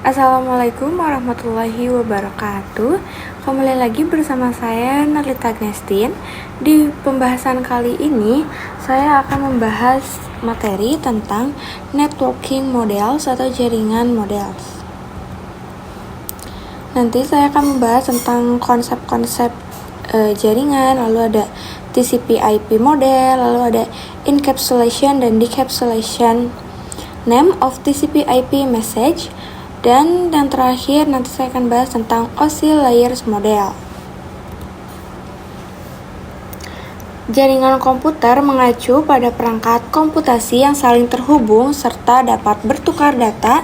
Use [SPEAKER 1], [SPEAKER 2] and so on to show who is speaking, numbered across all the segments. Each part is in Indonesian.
[SPEAKER 1] Assalamualaikum warahmatullahi wabarakatuh. Kembali lagi bersama saya Narlita Agnestin. Di pembahasan kali ini saya akan membahas materi tentang networking models atau jaringan models. Nanti saya akan membahas tentang konsep-konsep jaringan, lalu ada TCP/IP model, lalu ada encapsulation dan decapsulation, name of TCP/IP message, dan yang terakhir nanti saya akan bahas tentang OSI layers model. Jaringan komputer mengacu pada perangkat komputasi yang saling terhubung serta dapat bertukar data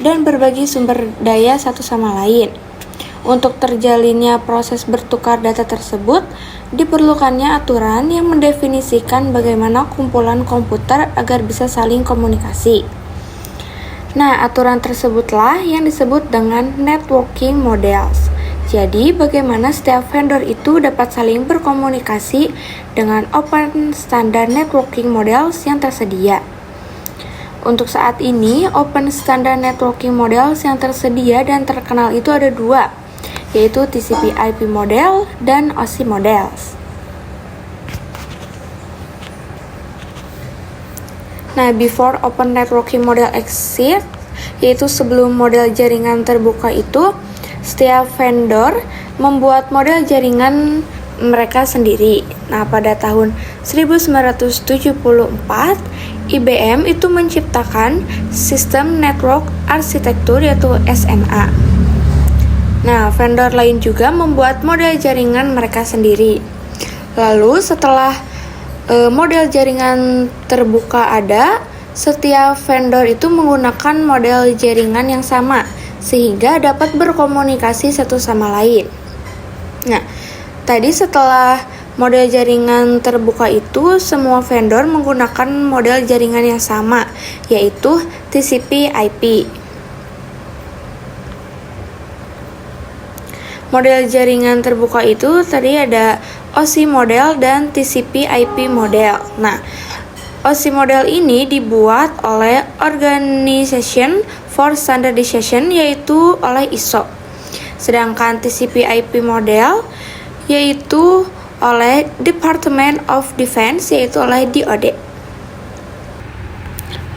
[SPEAKER 1] dan berbagi sumber daya satu sama lain. Untuk terjalinnya proses bertukar data tersebut, diperlukannya aturan yang mendefinisikan bagaimana kumpulan komputer agar bisa saling komunikasi. Nah, aturan tersebutlah yang disebut dengan networking models. Jadi, bagaimana setiap vendor itu dapat saling berkomunikasi dengan open standard networking models yang tersedia. Untuk saat ini, open standard networking models yang tersedia dan terkenal itu ada dua, yaitu TCP/IP model dan OSI models. Nah, before open networking model exists, yaitu sebelum model jaringan terbuka itu, setiap vendor membuat model jaringan mereka sendiri. Nah, pada tahun 1974, IBM itu menciptakan sistem network arsitektur yaitu SNA. Nah, vendor lain juga membuat model jaringan mereka sendiri. Lalu setelah model jaringan terbuka ada, setiap vendor itu menggunakan model jaringan yang sama sehingga dapat berkomunikasi satu sama lain. Nah, tadi setelah model jaringan terbuka itu, semua vendor menggunakan model jaringan yang sama, yaitu TCP/IP. Model jaringan terbuka itu tadi ada OSI model dan TCP/IP model. Nah, OSI model ini dibuat oleh Organization for Standardization, yaitu oleh ISO. Sedangkan TCP/IP model yaitu oleh Department of Defense, yaitu oleh DoD.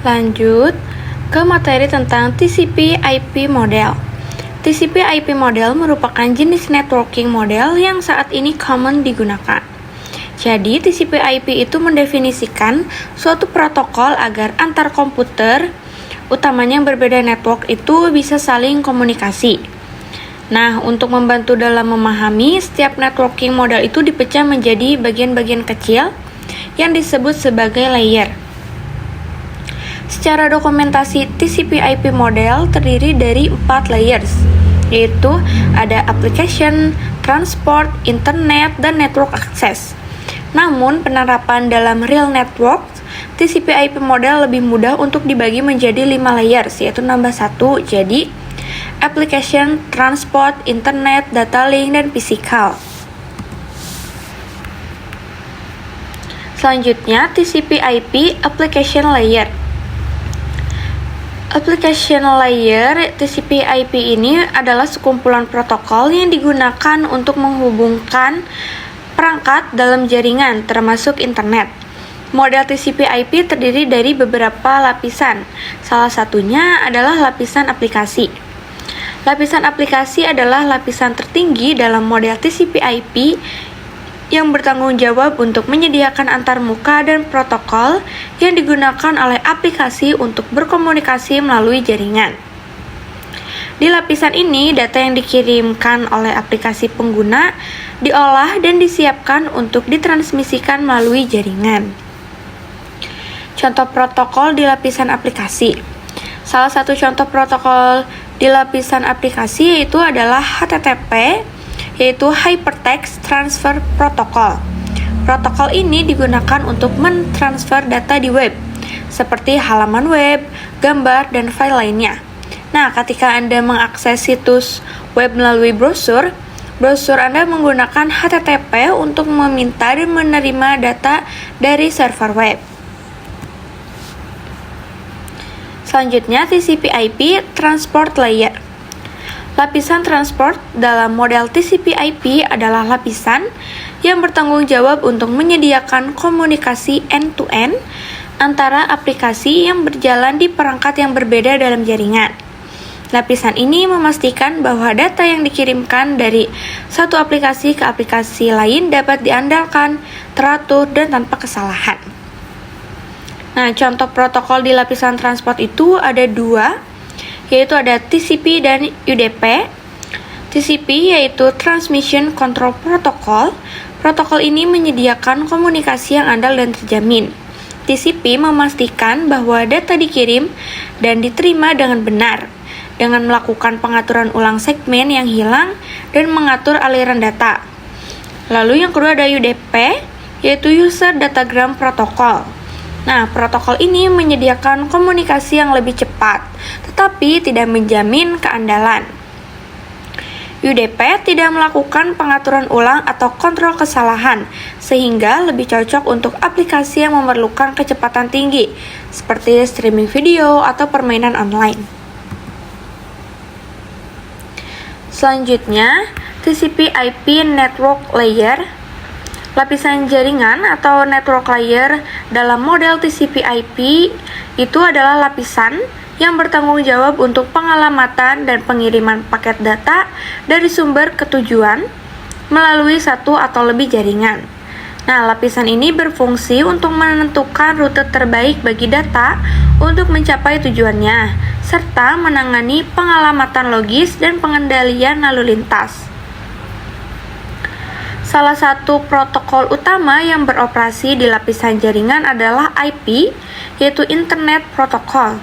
[SPEAKER 1] Lanjut ke materi tentang TCP/IP model. TCP/IP model merupakan jenis networking model yang saat ini common digunakan. Jadi, TCP/IP itu mendefinisikan suatu protokol agar antar komputer, utamanya yang berbeda network, itu bisa saling komunikasi. Nah, untuk membantu dalam memahami, setiap networking model itu dipecah menjadi bagian-bagian kecil yang disebut sebagai layer. Secara dokumentasi, TCP/IP model terdiri dari 4 layers, yaitu ada application, transport, internet, dan network access. Namun, penerapan dalam real network, TCP/IP model lebih mudah untuk dibagi menjadi 5 layers, yaitu nambah 1, jadi application, transport, internet, data link, dan physical. Selanjutnya, TCP/IP application layer. Application layer TCP/IP ini adalah sekumpulan protokol yang digunakan untuk menghubungkan perangkat dalam jaringan, termasuk internet. Model TCP/IP terdiri dari beberapa lapisan. Salah satunya adalah lapisan aplikasi. Lapisan aplikasi adalah lapisan tertinggi dalam model TCP/IP yang bertanggung jawab untuk menyediakan antarmuka dan protokol yang digunakan oleh aplikasi untuk berkomunikasi melalui jaringan. Di lapisan ini, data yang dikirimkan oleh aplikasi pengguna diolah dan disiapkan untuk ditransmisikan melalui jaringan. Contoh protokol di lapisan aplikasi. Salah satu contoh protokol di lapisan aplikasi yaitu adalah HTTP, yaitu Hypertext Transfer Protocol. Protokol ini digunakan untuk mentransfer data di web, seperti halaman web, gambar, dan file lainnya. Nah, ketika Anda mengakses situs web melalui browser Anda menggunakan HTTP untuk meminta dan menerima data dari server web. Selanjutnya, TCP/IP Transport Layer. Lapisan transport dalam model TCP/IP adalah lapisan yang bertanggung jawab untuk menyediakan komunikasi end-to-end antara aplikasi yang berjalan di perangkat yang berbeda dalam jaringan. Lapisan ini memastikan bahwa data yang dikirimkan dari satu aplikasi ke aplikasi lain dapat diandalkan, teratur, dan tanpa kesalahan. Nah, contoh protokol di lapisan transport itu ada dua, yaitu ada TCP dan UDP. TCP yaitu Transmission Control Protocol. Protokol ini menyediakan komunikasi yang andal dan terjamin. TCP memastikan bahwa data dikirim dan diterima dengan benar, dengan melakukan pengaturan ulang segmen yang hilang dan mengatur aliran data. Lalu yang kedua ada UDP, yaitu User Datagram Protocol. Nah, protokol ini menyediakan komunikasi yang lebih cepat, tetapi tidak menjamin keandalan. UDP tidak melakukan pengaturan ulang atau kontrol kesalahan, sehingga lebih cocok untuk aplikasi yang memerlukan kecepatan tinggi, seperti streaming video atau permainan online. Selanjutnya, TCP/IP Network Layer. Lapisan jaringan atau network layer dalam model TCP/IP itu adalah lapisan yang bertanggung jawab untuk pengalamatan dan pengiriman paket data dari sumber ke tujuan melalui satu atau lebih jaringan. Nah, lapisan ini berfungsi untuk menentukan rute terbaik bagi data untuk mencapai tujuannya, serta menangani pengalamatan logis dan pengendalian lalu lintas. Salah satu protokol utama yang beroperasi di lapisan jaringan adalah IP, yaitu Internet Protocol.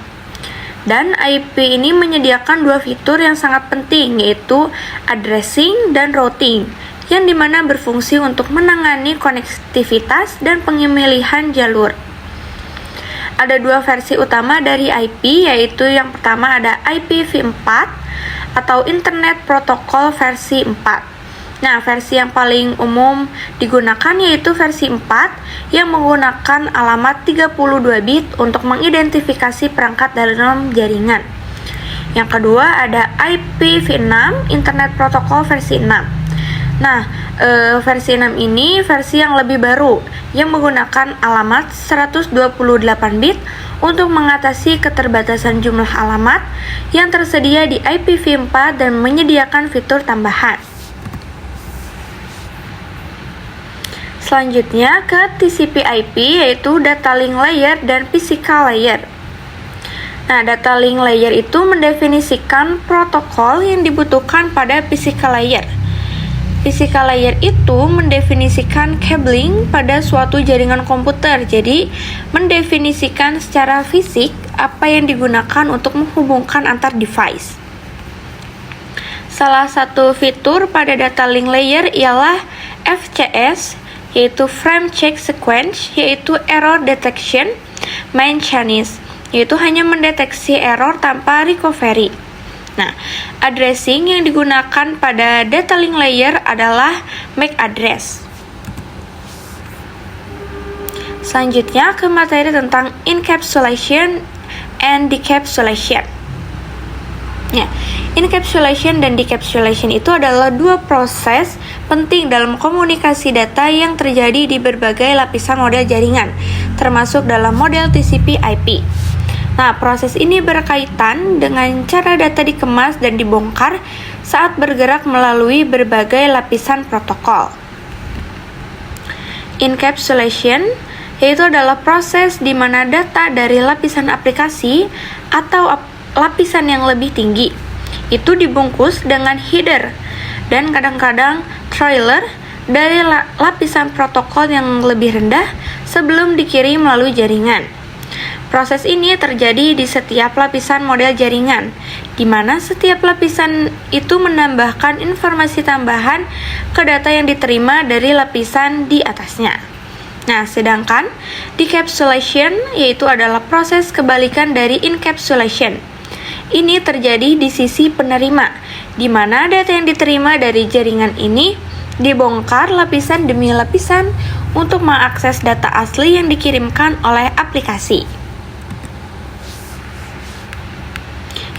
[SPEAKER 1] Dan IP ini menyediakan dua fitur yang sangat penting, yaitu addressing dan routing, yang dimana berfungsi untuk menangani konektivitas dan pemilihan jalur. Ada dua versi utama dari IP, yaitu yang pertama ada IPv4 atau Internet Protocol versi 4. Nah, versi yang paling umum digunakan yaitu versi 4 yang menggunakan alamat 32 bit untuk mengidentifikasi perangkat dalam jaringan. Yang kedua ada IPv6 Internet Protocol versi 6. Nah, versi 6 ini versi yang lebih baru yang menggunakan alamat 128 bit untuk mengatasi keterbatasan jumlah alamat yang tersedia di IPv4 dan menyediakan fitur tambahan. Selanjutnya ke TCP/IP yaitu Data Link Layer dan Physical Layer. Nah, Data Link Layer itu mendefinisikan protokol yang dibutuhkan pada Physical Layer. Physical Layer itu mendefinisikan cabling pada suatu jaringan komputer. Jadi, mendefinisikan secara fisik apa yang digunakan untuk menghubungkan antar device. Salah satu fitur pada Data Link Layer ialah FCS, yaitu Frame Check Sequence, yaitu Error Detection Maintenance, yaitu hanya mendeteksi error tanpa recovery. Nah, addressing yang digunakan pada data link layer adalah MAC address. Selanjutnya ke materi tentang encapsulation and decapsulation. Ya, encapsulation dan decapsulation itu adalah dua proses penting dalam komunikasi data yang terjadi di berbagai lapisan model jaringan, termasuk dalam model TCP/IP. Nah, proses ini berkaitan dengan cara data dikemas dan dibongkar saat bergerak melalui berbagai lapisan protokol. Encapsulation yaitu adalah proses di mana data dari lapisan aplikasi atau lapisan yang lebih tinggi itu dibungkus dengan header dan kadang-kadang trailer dari lapisan protokol yang lebih rendah sebelum dikirim melalui jaringan. Proses ini terjadi di setiap lapisan model jaringan, di mana setiap lapisan itu menambahkan informasi tambahan ke data yang diterima dari lapisan di atasnya. Nah, sedangkan decapsulation yaitu adalah proses kebalikan dari encapsulation. Ini terjadi di sisi penerima, di mana data yang diterima dari jaringan ini dibongkar lapisan demi lapisan untuk mengakses data asli yang dikirimkan oleh aplikasi.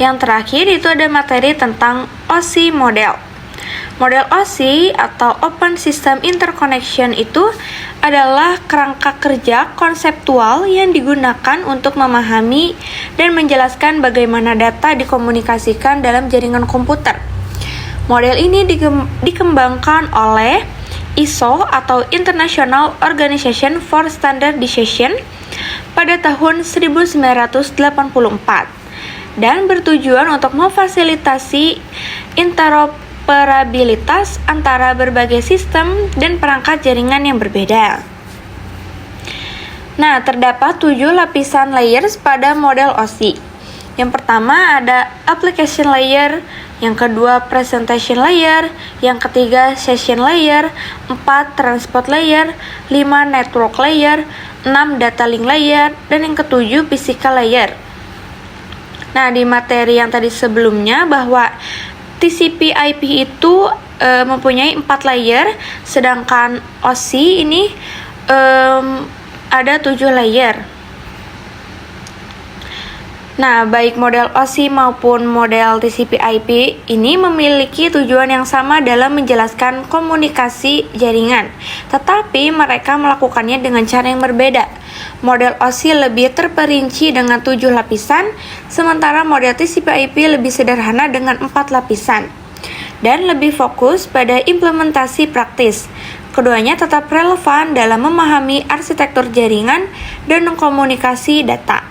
[SPEAKER 1] Yang terakhir itu ada materi tentang OSI model. Model OSI atau Open System Interconnection itu adalah kerangka kerja konseptual yang digunakan untuk memahami dan menjelaskan bagaimana data dikomunikasikan dalam jaringan komputer. Model ini dikembangkan oleh ISO atau International Organization for Standardization pada tahun 1984 dan bertujuan untuk memfasilitasi interoperabilitas antara berbagai sistem dan perangkat jaringan yang berbeda. Nah, terdapat 7 lapisan layers pada model OSI. Yang pertama ada application layer, yang kedua presentation layer, yang ketiga session layer, 4 transport layer, 5 network layer, 6 data link layer, dan yang ketujuh physical layer. Nah, di materi yang tadi sebelumnya bahwa TCP/IP itu mempunyai 4 layer, sedangkan OSI ini ada 7 layer. Nah, baik model OSI maupun model TCP/IP ini memiliki tujuan yang sama dalam menjelaskan komunikasi jaringan, tetapi mereka melakukannya dengan cara yang berbeda. Model OSI lebih terperinci dengan 7 lapisan, sementara model TCP/IP lebih sederhana dengan 4 lapisan, dan lebih fokus pada implementasi praktis. Keduanya tetap relevan dalam memahami arsitektur jaringan dan komunikasi data.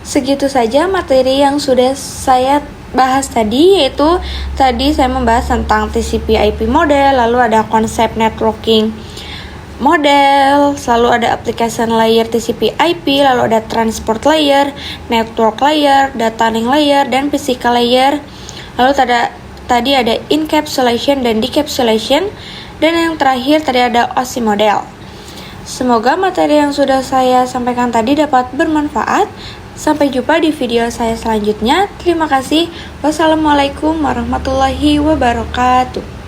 [SPEAKER 1] Segitu saja materi yang sudah saya bahas tadi, yaitu tadi saya membahas tentang TCP/IP model, lalu ada konsep networking model, selalu ada application layer TCP/IP, lalu ada transport layer, network layer, data link layer, dan physical layer. Lalu tadi ada encapsulation dan decapsulation, dan yang terakhir tadi ada OSI model. Semoga materi yang sudah saya sampaikan tadi dapat bermanfaat. Sampai jumpa di video saya selanjutnya. Terima kasih. Wassalamualaikum warahmatullahi wabarakatuh.